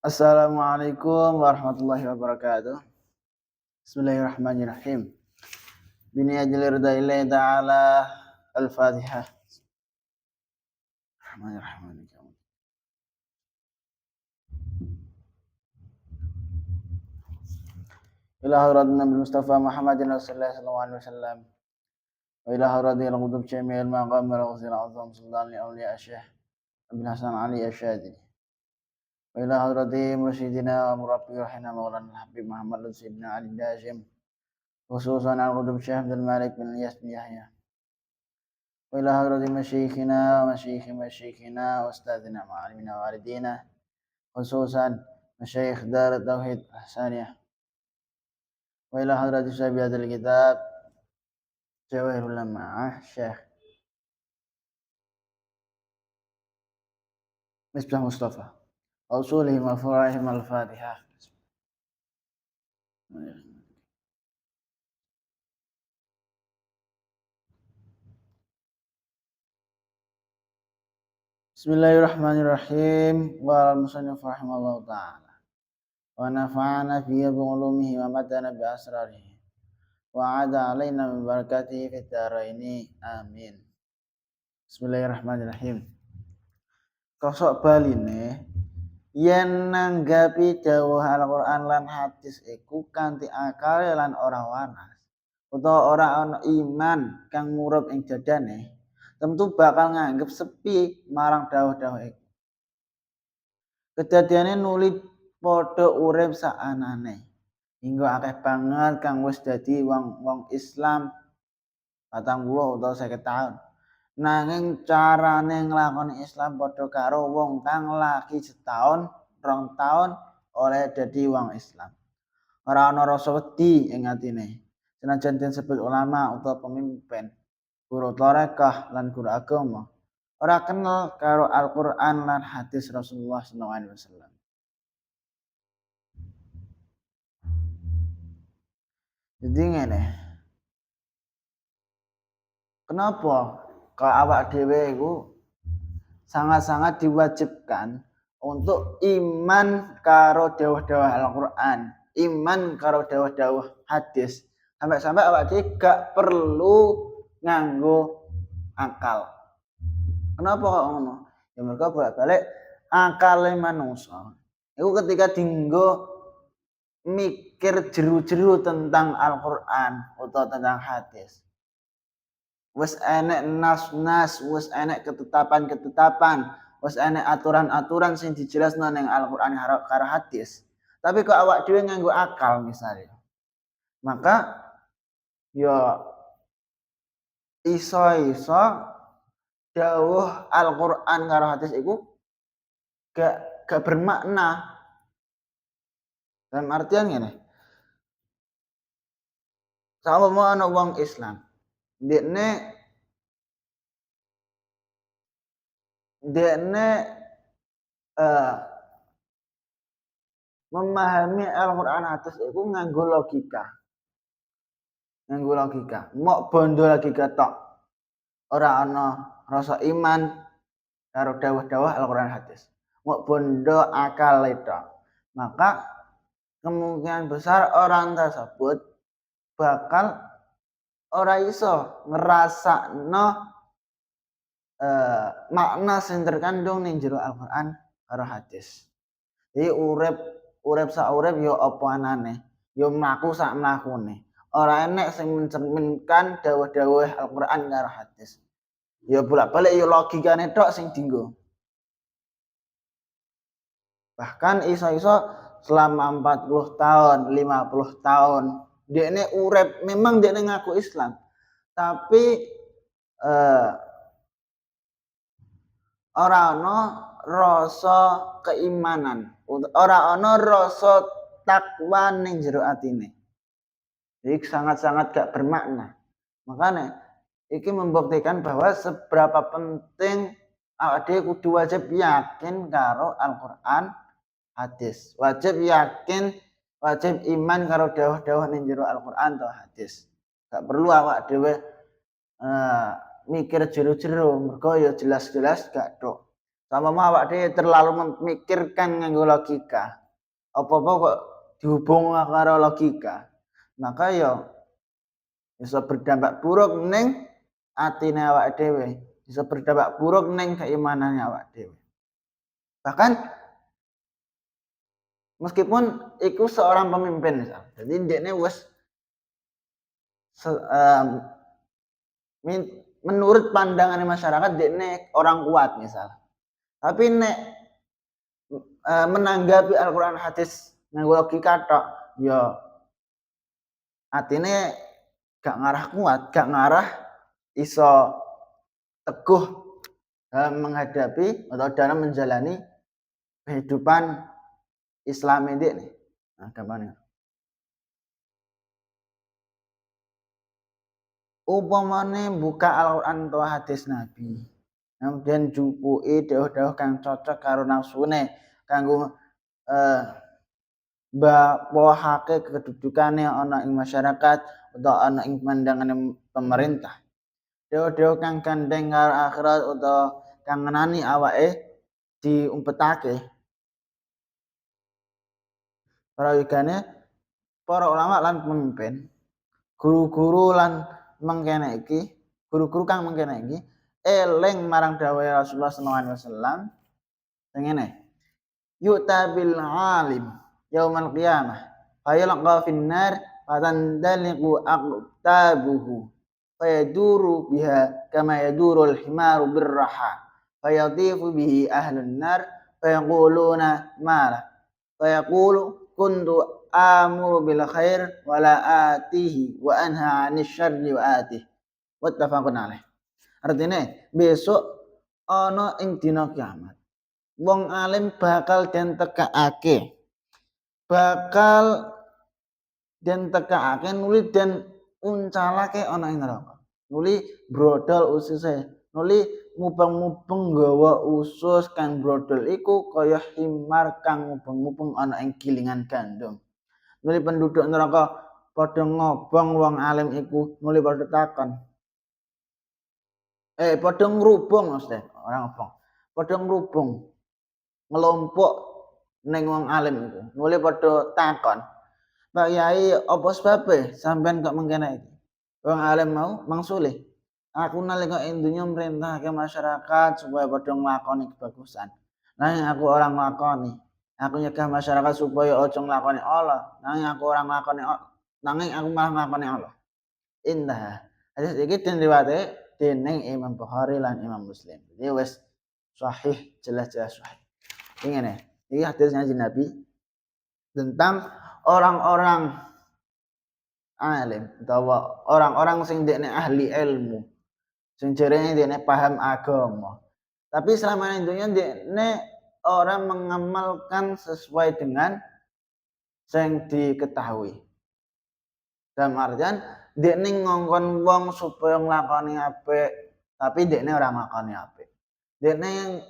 Assalamualaikum warahmatullahi wabarakatuh. Bismillahirrahmanirrahim. Bini ajli ridaillahi ta'ala. Al-Fatihah. Bismillahirrahmanirrahim. Ila hadrat Nabi Mustafa Muhammadin Rasulullah sallallahu alaihi wasallam. Wa ila hadrat al-qutub syamil maqam al-ghazil azam sultan li awliya asyih Ibn Hasan Ali Asyadili. Wa ila hadrati mursyidina wa murabbi rahina maulana al-habib Muhammad Lutfi ibn Ali Dashim. Khususan al-qutub Syekh Abdul Malik bin Ilyas bin Yahya. Wa ila hadrati masyikhina wa masyikhina wa ustadzina ma'alimina wa walidina. Khususan masyayikh Dar Tauhid Ahsaniyah. Wa ila hadrati sahabi hadzal kitab Jawahirul Lama'ah Syekh Misbah Mustafa. Ausulihim wa furahim al-Fatihah. Bismillahirrahmanirrahim. Wa al-musannif rahimallahu ta'ala. Wa nafa'ana fihi bi ulumihi wa matana bi asrarihi. Wa 'ada 'alaina min barakatihi fid dharaini. Amin. Bismillahirrahmanirrahim. Kosok baline yen nanggapi dawuh Al-Qur'an lan hadis iku kanthi akal lan ora waras utawa ora ana iman kang murub ing dadane, tentu bakal nganggep sepi marang dawuh-dawuh iku. Kedadiane nuli padha urip saanane. Hingga akeh banget kang wis dadi wong Islam 40 utawa 50 tahun. Nanging carane nglakoni Islam padha karo wong kang lagi setahun, 2 tahun oleh dadi wong Islam. Ora ana rasa wedi ing atine. Senajan disebut ulama utawa pemimpin, guru tarekah lan guru agama, ora kenal karo Al-Qur'an lan hadis Rasulullah sallallahu alaihi wasallam. Jadi ngene. Kenapa kalau awak dhewe iku sangat-sangat diwajibkan untuk iman karo dawuh-dawuh Al-Qur'an, iman karo dawuh-dawuh hadis. Sampai-sampai awak dhewe gak perlu nganggo akal. Kenapa kok ngono? Ya mergo bolak-balik akale manungsa iku ketika dienggo mikir jeru-jeru tentang Al-Qur'an utawa tentang hadis. Wis enek nas-nas, wis enek ketetapan-ketetapan, wis enek aturan-aturan sing dijelasno ning Al-Qur'an karo hadis. Tapi kok awak dhewe nganggo akal misalnya. Maka ya iso-iso dawuh Al-Qur'an karo hadis iku gak bermakna. Dalam artian ngene. Sama ana wong Islam. Dekne memahami Al-Qur'an hadis iku nganggo logika. Mok bondo logika tok. Ora ana rasa iman karo dawuh-dawuh Al-Qur'an hadis. Mok bondo akal tok. Maka kemungkinan besar orang tersebut bakal ora iso ngrasakno makna sing terkandung ning jero Al-Qur'an karo hadis. Jadi urip sak urip ya apa anane, ya mlaku sak mlakune. Ora enek sing mencerminkan dawuh-dawuh Al-Qur'an karo hadis. Ya bolak-balik ya logikane tok sing dienggo. Bahkan iso-iso selama 40 tahun, 50 tahun dekne urip, memang dekne ngaku Islam. Tapi ora ana rasa keimanan, ora ana rasa takwa ning jero atine. Jadi sangat-sangat gak bermakna. Makanya iki membuktikan bahwa seberapa penting awake dhewe kudu wajib yakin karo Al-Qur'an hadis. Wajib yakin, wajib iman karo dawuh-dawuh ning jero Al-Qur'an atau hadis. Gak perlu awak dhewe mikir jero-jero, mergo ya jelas-jelas gak tok. Sama awak dhewe terlalu memikirkan nganggo logika. Apa-apa kok dihubung karo logika. Maka ya bisa berdampak buruk ning atine awak dhewe, bisa berdampak buruk ning keimanane awak dhewe. Bahkan meskipun iku seorang pemimpin misal. Jadi ndekne wis menurut pandangan masyarakat dekne orang kuat misal. Tapi nek menanggapi Al-Qur'an hadis nganggo logika tok ya atine gak ngarah kuat, gak ngarah iso teguh menghadapi atau dalam menjalani kehidupan Islam ini nih. Nah, gampangnya. Upamane buka Al-Qur'an atau hadis Nabi. Kemudian jupuki dawuh-dawuh kang cocok karo nafsune kanggo mbawahake kedudukane ana ing masyarakat utawa ana ing pandangane pemerintah. Dawuh-dawuh kang gandeng karo akhirat utawa kang ngenani awake diumpetake. Parawigane para ulama lan pemimpin, guru-guru lan mengkene iki, guru-guru kang mengkene iki eling marang dawuh Rasulullah sallallahu alaihi wasallam sing ngene. Yu'ta bil alim yaumal qiyamah fayalqa fin nar fatandaliqu aqtabuhu fayaduru biha kama yadurul himaru birraha fayadifu bihi ahlun nar fayaquluna mala fayaqulu kuntu amuru bil khair wala atihi wa anha 'anil syarri wa atih muttafaqun alaih. Artinya besok ana ing dina kiamat wong alim bakal den tekakake, bakal den tekakake nuli den uncalake ana ing neraka. Nuli brodol ususe, nuli mubeng-mubeng nggawa usus kang brodol iku kaya himar kang mubeng-mubeng ana ing gilingan gandum. Nuli penduduk neraka padha ngobong wong alim iku, nuli padha takon. Padha ngrubung maksudnya, ora ngobong. Padha ngrubung. Ngelompok ning wong alim iku. Nuli padha takon. Pak Yai apa sebabe sampean kok mengkene iki? Wong alim mau mangsule. Aku nalika ing donya mrentahake masyarakat supaya padha nglakoni kebagusan. Nanging aku ora nglakoni. Aku nyegah masyarakat supaya aja nglakoni Allah. Nanging aku malah nglakoni Allah. Indah. Hadis iki den riwayatake dening Imam Bukhari lan Imam Muslim. Jadi wis sahih, jelas-jelas sahih. Ini hadisnya Nabi tentang orang-orang alim atau orang-orang sing dekne ahli ilmu, sing jarene dekne paham agama. Tapi selama dunia dekne orang mengamalkan sesuai dengan sing diketahui. Dalam artian dekne ngongkon wong supaya nglakoni apik, tapi dekne ora nglakoni apik. Dekne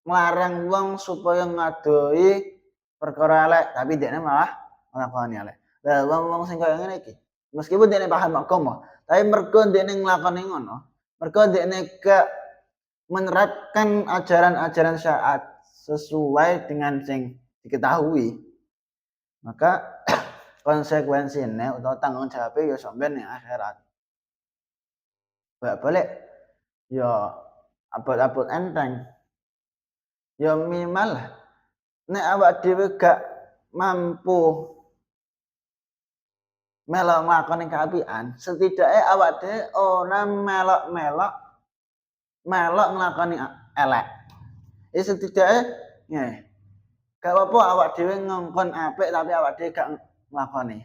nglarang wong supaya ngadoi perkara elek, tapi dekne malah nglakoni elek. Lah wong-wong sing kaya ngene iki, meskipun dekne paham agama, tapi mergo dekne nglakoni ngono, mergo dekne gak menerapkan ajaran-ajaran syariat sesuai dengan sing diketahui, maka konsekuensine utawa tanggung jawabe ya sampeyan ning akhirat. Balik ya abot-abot enteng. Ya minimal nek awak dhewe gak mampu melok nglakoni kaapian, setidaknya awak dhewe ora melok nglakoni elek. Setidaknya gak apa-apa awak dhewe ngongkon apik tapi awak dhewe gak nglakoni.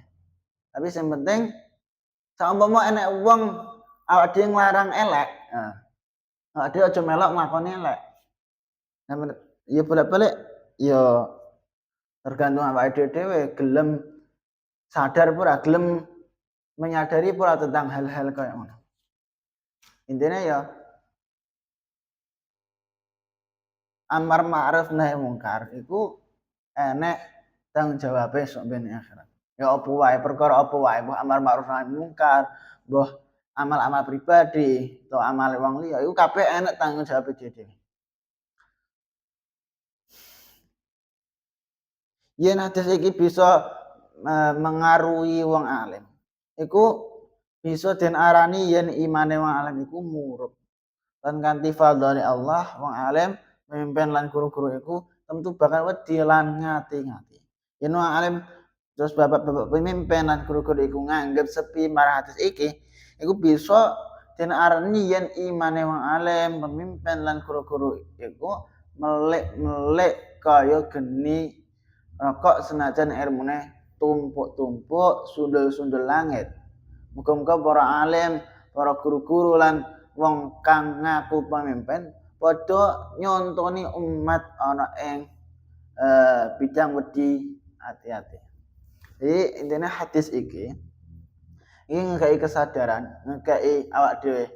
Tapi sing penting saumpama enek wong awak dhewe nglarang elek, awak dhewe aja melok nglakoni elek. Ya bolak-balik ya tergantung awake dhewe gelem sadar pura, gelem menyadari pura tentang hal-hal kaya ngono. Intinya ya amar ma'ruf nahi mungkar iku enek tanggung jawabe sok ben akhirat. Ya apa wae perkara apa wae, mbah amar ma'ruf nahi mungkar, mbah amal-amal pribadi atau amal wong liya iku kabeh enek tanggung jawabe dhewe. Yen hadis iki bisa mengaruhi wong alim, iku bisa den arani yen imane wong alim iku murub. Lan kanthi fadhole Allah, wong alim, pemimpin lan guru-guru iku tentu bakal wedi lan ngati-ngati. Yen wong alim terus bapak-bapak pemimpin lan guru-guru iku nganggep sepi marang hadis iki, iku bisa den arani yen imane wong alim, pemimpin lan guru-guru iku melik-melik kaya geni rokok senajan ilmune tumpuk-tumpuk sundul-sundul langit. Muga-muga para alim, para guru-guru lan wong kang ngaku pemimpin padha nyontoni umat ana ing bidang wedi hati-hati. Jadi intinya hadis iki ngekei kesadaran, ngekei awak dhewe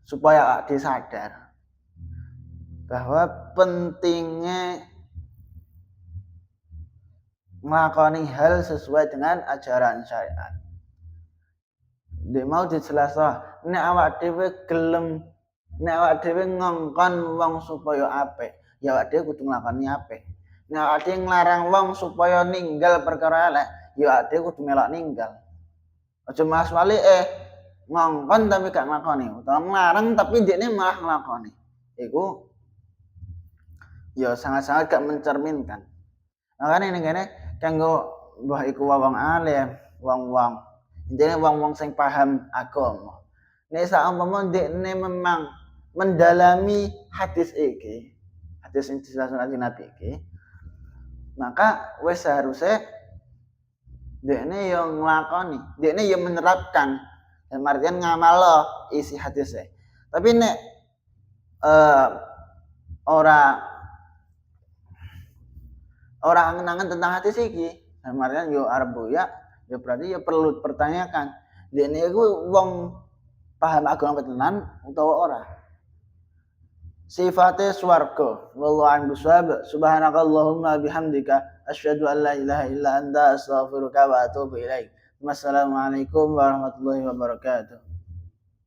supaya awak dhewe sadar bahwa pentingnya nglakoni hal sesuai dengan ajaran syariat. Dek mau dijelasno, nek awak dhewe gelem, nek awak dhewe ngongkon wong supaya apik, ya awak dhewe kudu nglakoni apik. Nek awak dhewe nglarang wong supaya ninggal perkara elek, ya awak dhewe kudu melok ninggal. Aja malas walike ngongkon tapi gak nglakoni, utawa nglarang tapi dekne malah nglakoni. Iku ya sangat-sangat gak mencerminkan. Makane ning kene kanggo mbah iku wong alim, wong-wong intine wong-wong sing paham agama. Nek saumpama dekne memang mendalami hadis iki, hadis sing dijelaskan Nabi iki, maka wis seharusnya dekne yo nglakoni, dekne yo menerapkan dan artian ngamalo isi hadisnya. Tapi nek ora angen-angen tentang hadis iki, artian yo arep boyak, ya berarti ya perlu dipertanyakan. Dekne iku wong paham agama tenan utawa ora. Sifate swarga. Wallahu a'lam bishawab. Subhanakallahumma bihamdika asyhadu an la ilaha illa anta astaghfiruka wa atubu ilaik. Wassalamualaikum warahmatullahi wabarakatuh.